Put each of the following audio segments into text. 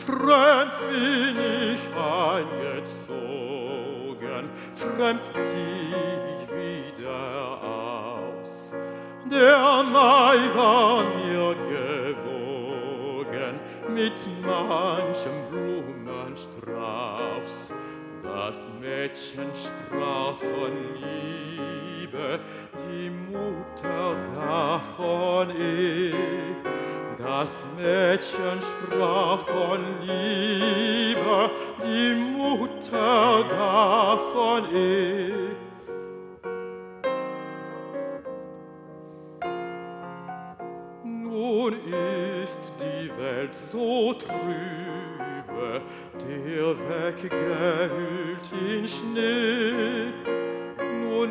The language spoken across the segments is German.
Fremd bin ich eingezogen, fremd zieh ich wieder aus. Der Mai war mir gewogen mit manchem Blumenstrauß. Das Mädchen sprach von Liebe, die Mutter gar von Ehe. Das Mädchen sprach von Liebe, die Mutter gar von Ehe. Nun ist die Welt so trübe, der Weg gehüllt in Schnee. Nun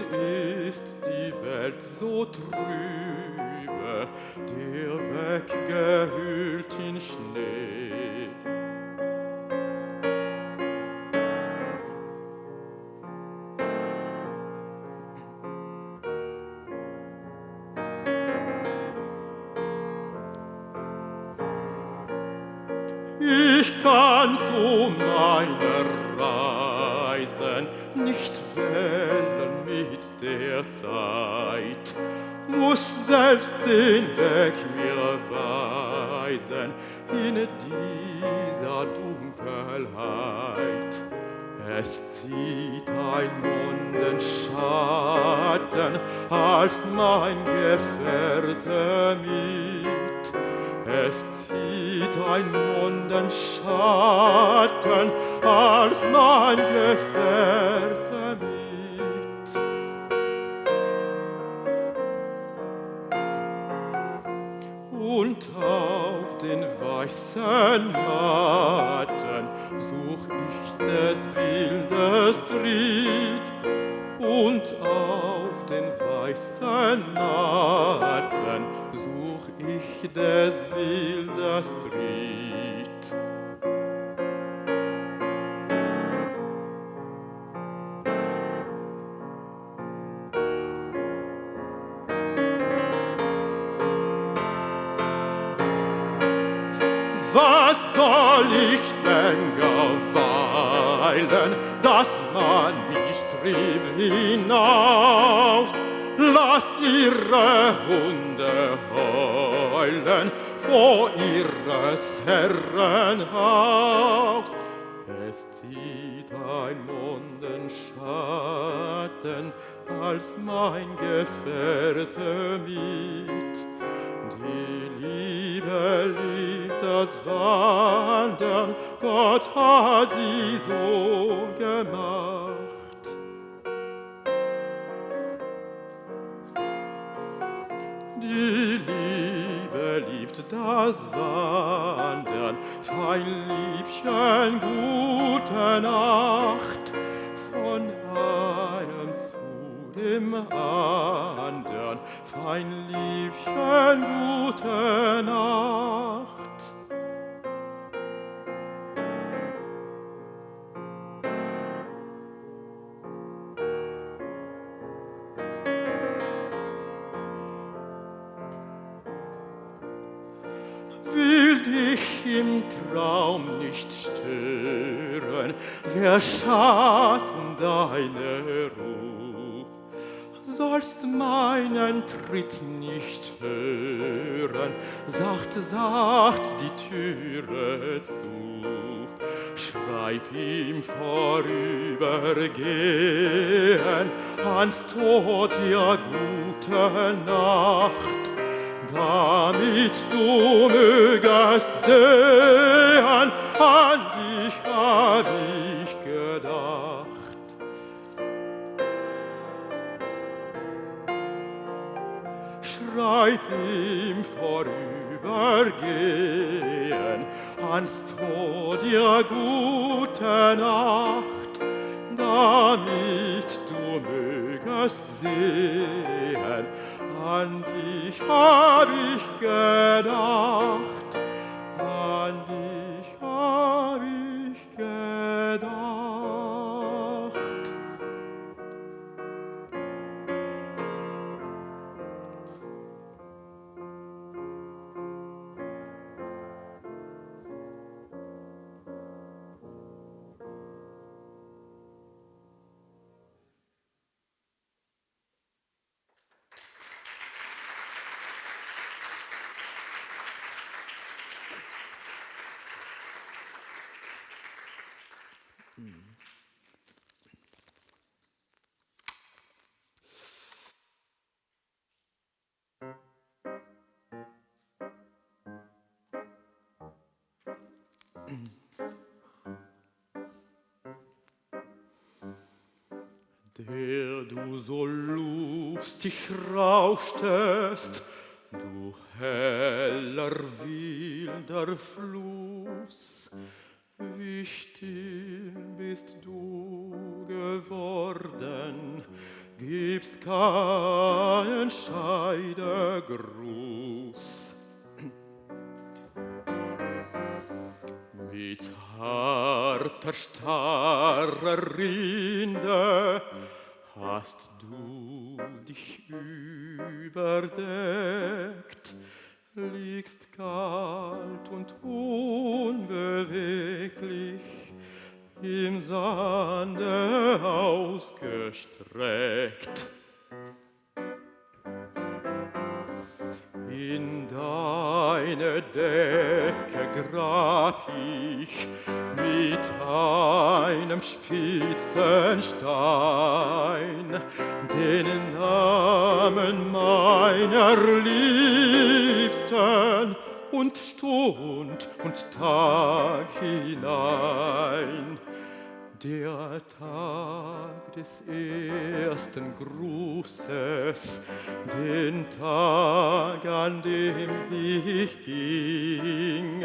ist die Welt so trübe, der Weg gehüllt in Schnee. Ich kann zu meiner Reisen nicht wählen mit der Zeit, muss selbst den Weg mir weisen in dieser Dunkelheit. Es zieht ein Mondenschatten als mein Gefährte mit. Es zieht ein Mondenschatten als mein Gefährte mit. Und auf den weißen Matten such ich des Wildes Ried. Und auf den weißen Matten such ich des Wildes Ried. Was soll ich länger weilen, dass man mich trieb hinaus? Lass ihre Hunde heulen vor ihres Herren Haus. Es zieht ein Mondenschatten als mein Gefährte mit. Die Liebe liebt das Wandern, Gott hat sie so gemacht. Die Liebe liebt das Wandern, fein Liebchen, gute Nacht. Von einem zu dem andern, fein Liebchen, gute Nacht. Will dich im Traum nicht stören, wer Schatten deine Ruhe. Sollst meinen Tritt nicht hören, sacht, sacht die Türe zu. Schreib ihm vorübergehen ans Tod, ja, gute Nacht, damit du mögest sehen, an dich hab ich gedacht. Schreib ihm vorübergehen ans Tod, ja, gute Nacht, damit du mögest sehen, an dich hab ich gedacht, an dich hab ich gedacht. du so lustig rauschtest, du heller wilder Fluss, wie still bist du geworden, gibst keinen Scheidegruß. Mit harter, starrer Rinde hast du dich überdeckt, liegst kalt und unbeweglich im Sande ausgestreckt. In deine Decke grab ich mit einem spitzen Stein den Namen meiner Liebsten und Stund und Tag hinein. Der Tag des ersten Grußes, den Tag, an dem ich ging,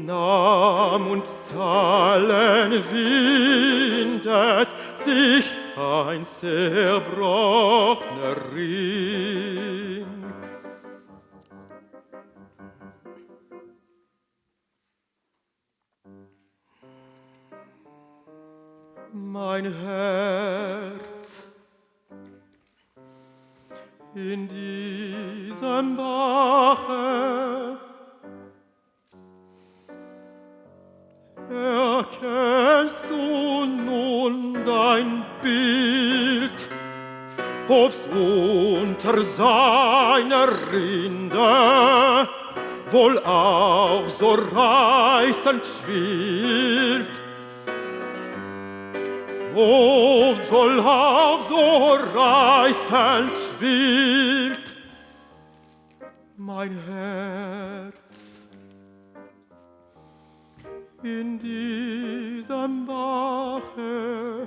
Namen und Zahlen windet sich ein zerbrochener Ring. Mein Herz in diesem Bache erkennst du nun dein Bild, ob's unter seiner Rinde wohl auch so reißend schwillt. Ob's wohl auch so reißend schwillt, mein Herz in diesem Bache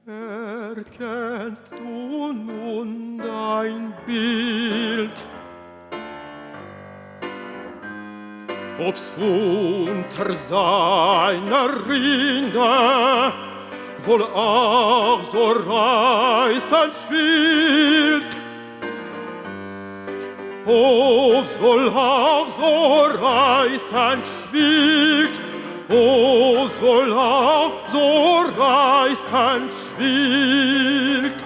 erkennst du nun dein Bild, ob's unter seiner Rinde wohl auch so reißend schwillt, ob's wohl auch so reißend schwillt, ob's wohl auch so reißend schwillt.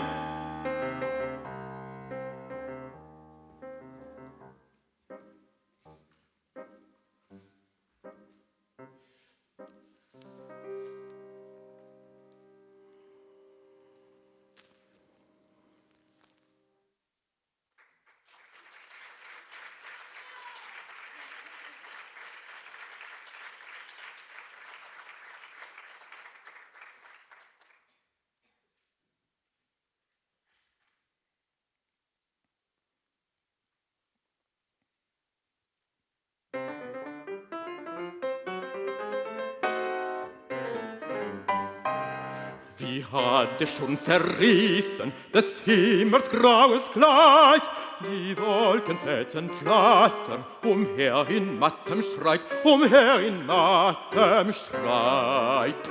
Wie hat es schon zerrissen des Himmels graues Kleid, die Wolkenfetzen flattern, umher in mattem Streit, umher in mattem Streit.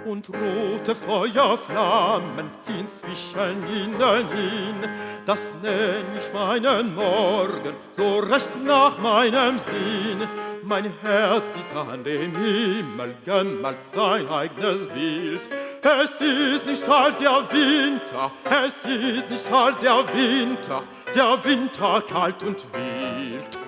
Und rote Feuerflammen ziehen zwischen ihnen hin, das nenn ich meinen Morgen, so recht nach meinem Sinn. Mein Herz sieht an dem Himmel gemalt sein eigenes Bild. Es ist nicht halt der Winter, es ist nicht halt der Winter kalt und wild.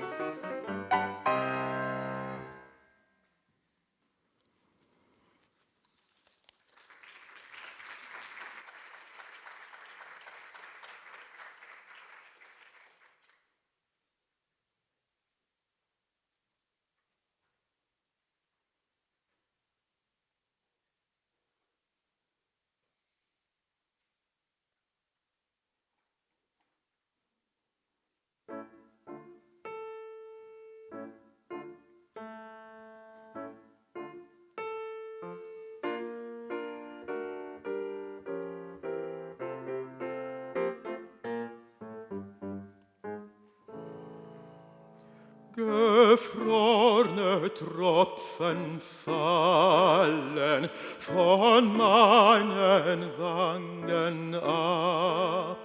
Gefrorne Tropfen fallen von meinen Wangen ab.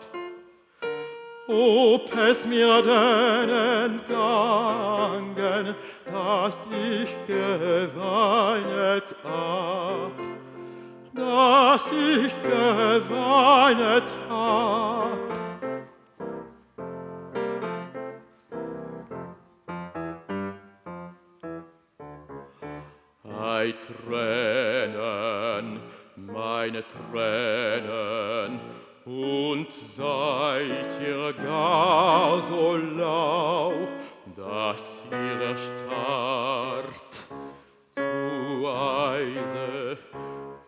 Ob es mir denn entgangen, dass ich geweinet hab, dass ich geweinet hab. Ei, Tränen, meine Tränen, und seid ihr gar so lau, dass ihr erstarrt zu Eise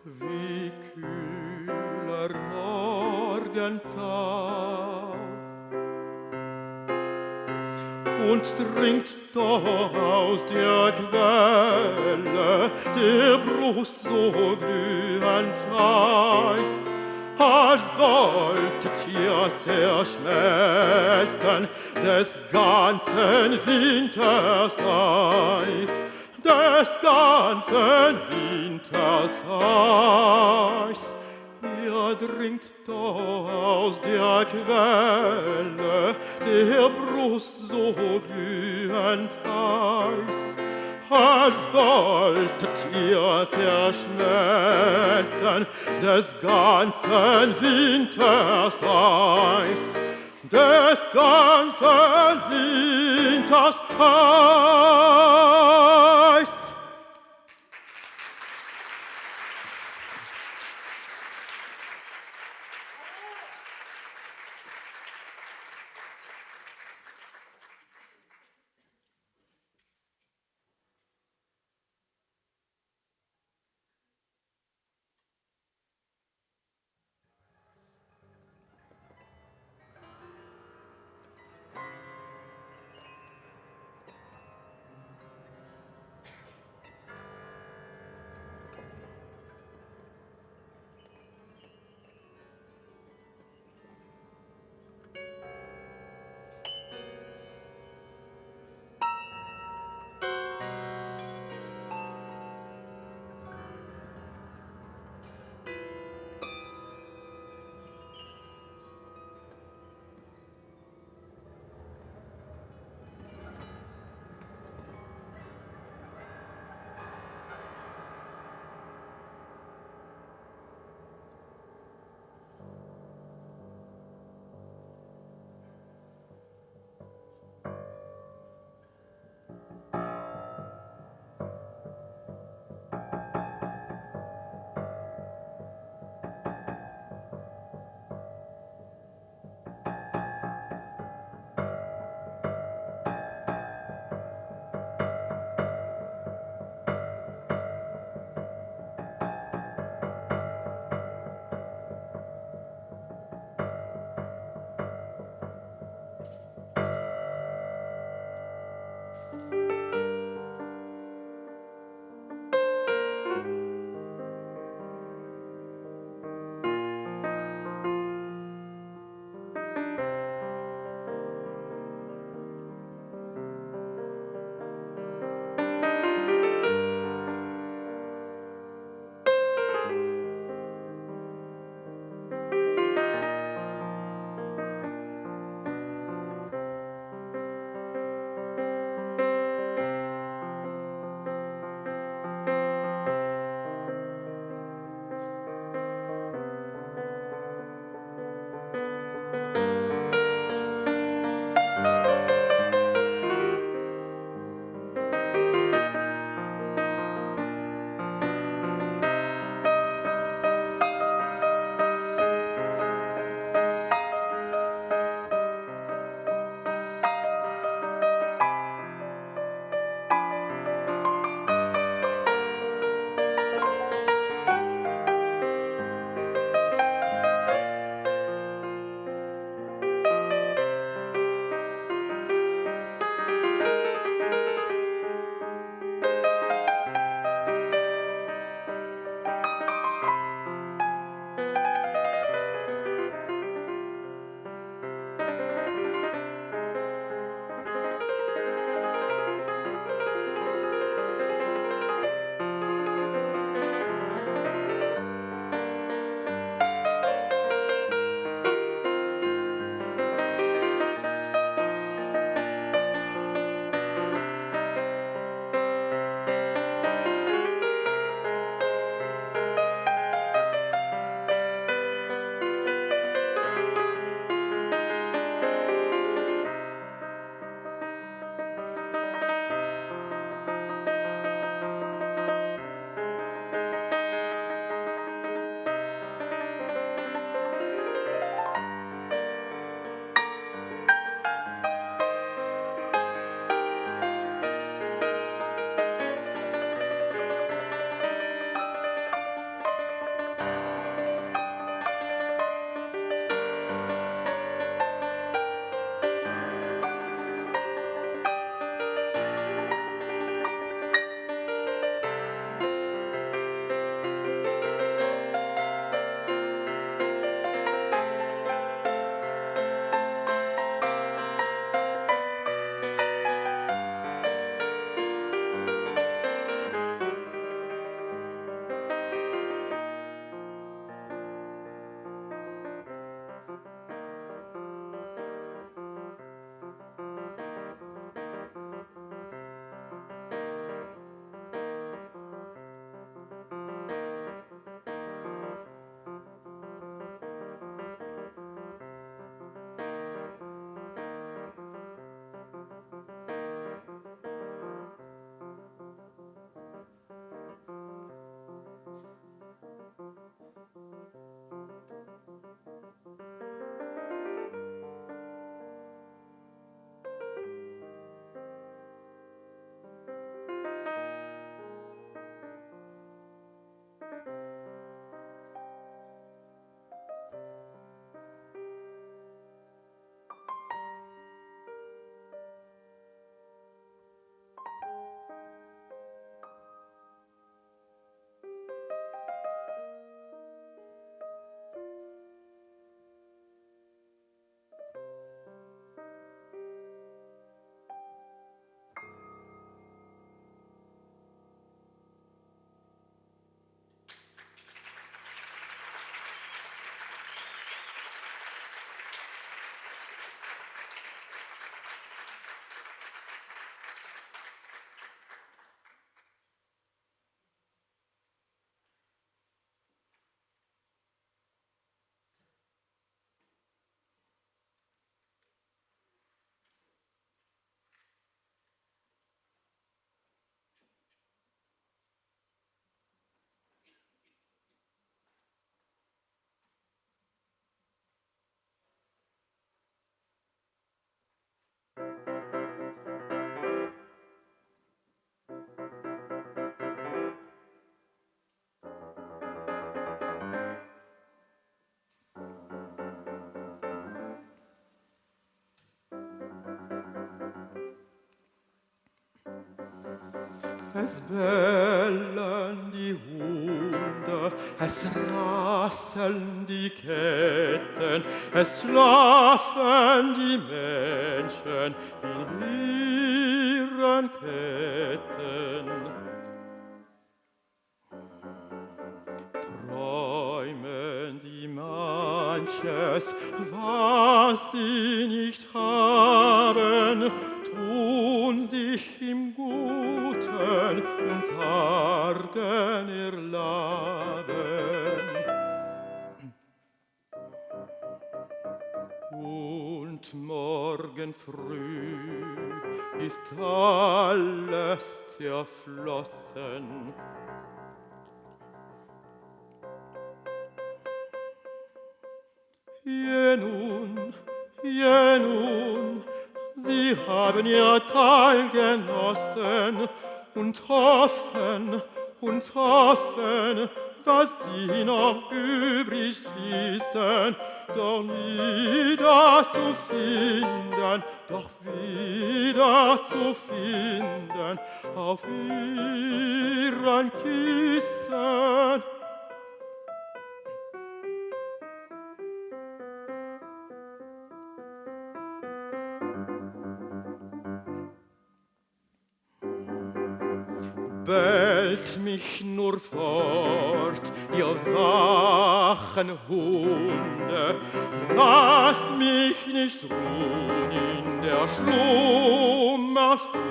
wie kühler Morgentau. Und trinkt doch aus der Quelle der Brust so glühend heiß, als wolltet ihr zerschmelzen des ganzen Winters Eis, des ganzen Winters Eis. Ihr trinkt doch aus der Quelle der Brust so glühend heiß, als wolltet ihr zerschmelzen des ganzen Winters Eis, des ganzen Winters Eis. Es bellen die Hunde, es rasseln die Ketten, es schlafen die Menschen in ihren Ketten. Träumen die manches, was sie nicht haben, tun sich im Guten und Argen erlaben. Und morgen früh ist alles zerflossen. Je nun, sie haben ihr Teil genossen und hoffen, was sie noch übrig ließen, doch wieder zu finden auf ihren Kissen. Bellt mich nur fort, ihr wachen Hunde, lasst mich nicht ruhen in der Schlummerstunde.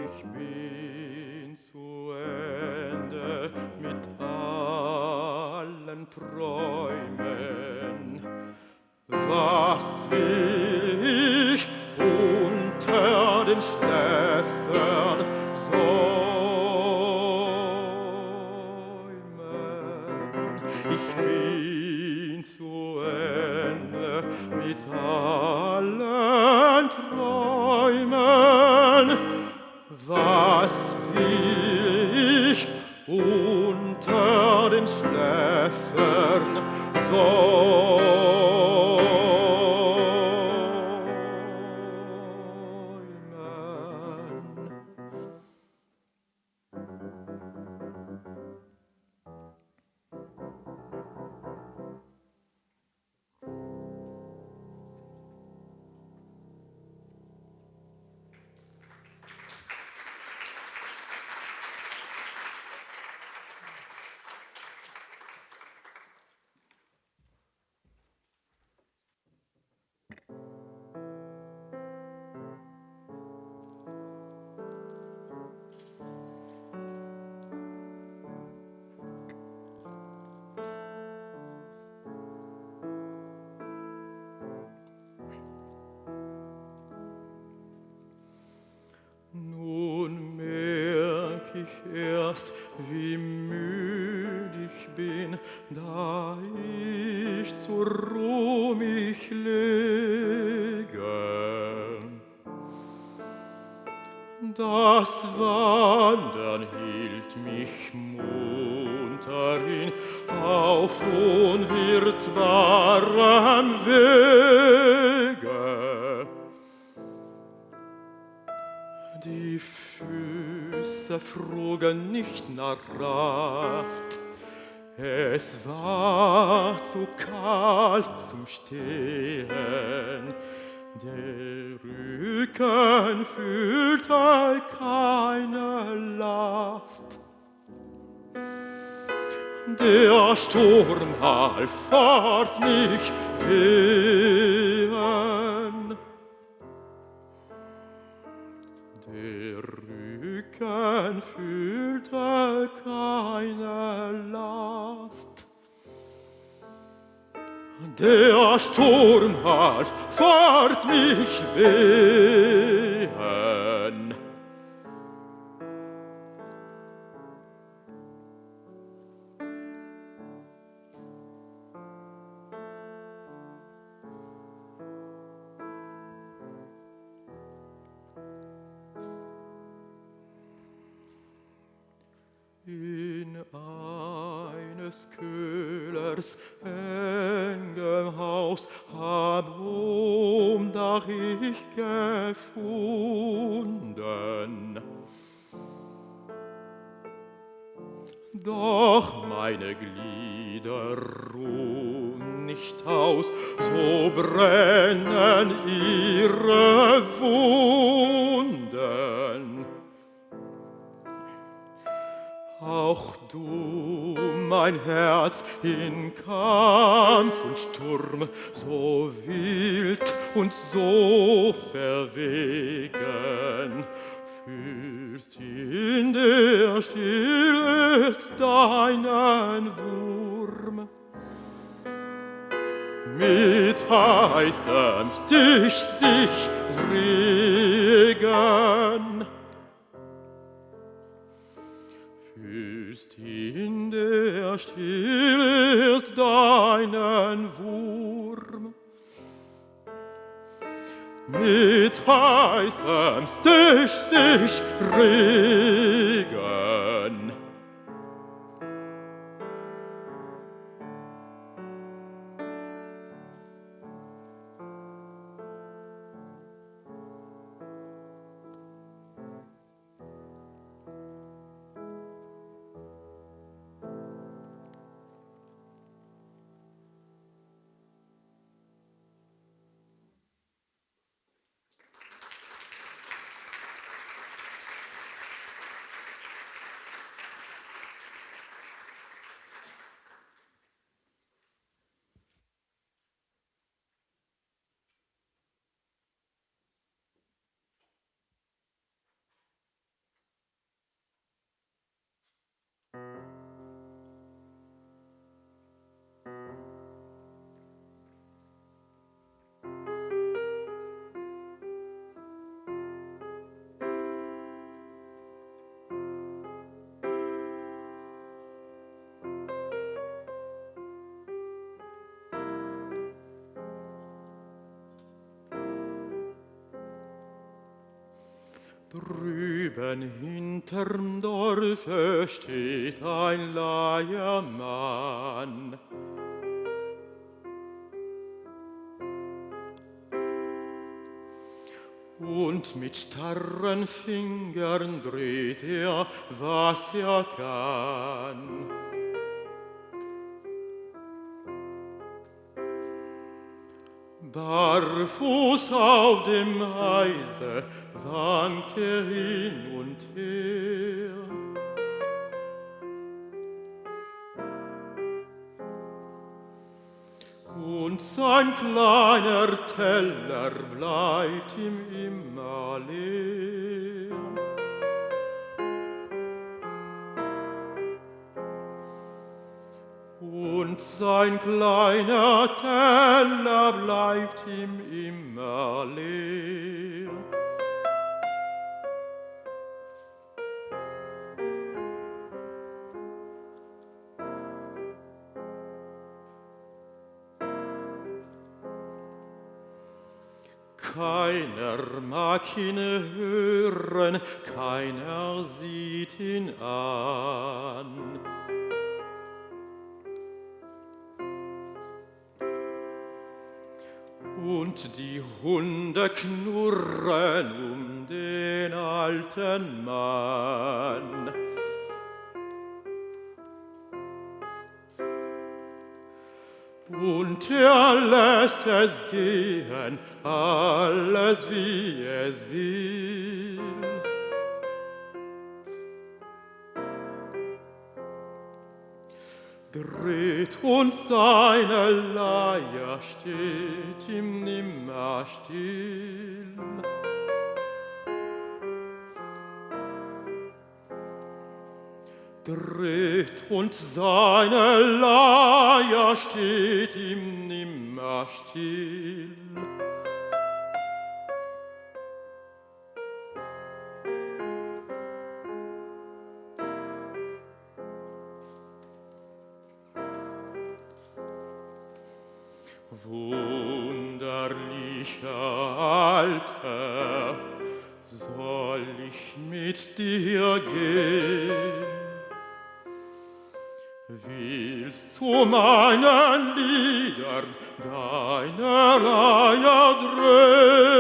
Ich bin zu Ende mit allen Träumen. Was will ich unter den Schläfern säumen? Ich bin zu Ende mit allen Träumen. Was will ich unter den Schläfern säumen? Nun merk ich erst, wie müd ich bin, da ich zur Ruh mich lege. Das Wandern hielt mich munter in auf unwirtbarem Wege. Die Füße frugen nicht nach Rast, es war zu kalt zum Stehen. Der Rücken fühlte keine Last. Der Sturm half fort mich wehen. Der Rücken fühlte keine Last. Der Sturm half fort mich wehen. In eines Köhlers engem Haus hab da ich gefunden. Doch meine Glieder ruhen nicht aus, so brennen ihre Wunden. Auch du, mein Herz, in Kampf und Sturm, so wild und so verwegen, fühlst in der Stille ist deinen Wurm. Mit heißem Stich regen, fühlst in der Stille ist deinen Wurm. Mit heißem Stich regen. Drüben hinterm Dorfe steht ein Leiermann. Und mit starren Fingern dreht er, was er kann. Barfuß auf dem Eise wankt er hin und her. Und sein kleiner Teller bleibt ihm immer leer. Und sein kleiner Teller bleibt ihm immer leer. Keiner mag ihn hören, keiner sieht ihn an. Und die Hunde knurren um den alten Mann. Und er lässt es gehen, alles wie es will. Dreht und seine Leier steht ihm nimmer still. Dreht und seine Leier steht ihm nimmer still. Wunderlicher Alter, soll ich mit dir gehen? Willst du meinen Liedern deiner Reihe drehen.